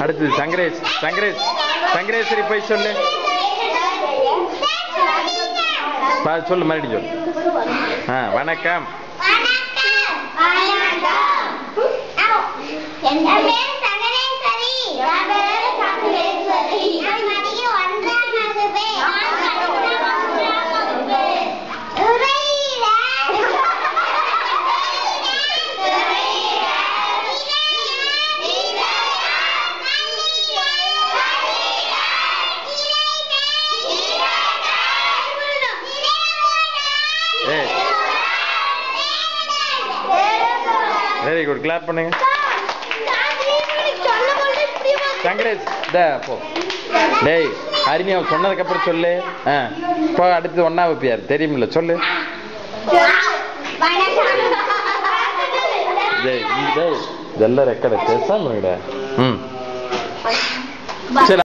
அடுத்து சங்கரேஷ் சங்கரேஷ் சங்கரேஸ்வரி போய் சொல்லு. சொல்லு மறுபடியும் சொல்லு. வணக்கம். வெரி குட், கிளாப் பண்ணுங்க. சங்கரேஷ் போ. டேய் ஹரிணி அவன் சொன்னதுக்கு அப்புறம் சொல்லு. இப்போ அடுத்து ஒன்னா வைப்பியார் தெரியுமில்ல சொல்லு. டேய் இதெல்லாம் ரெக்கார்டு பேசாம சரி.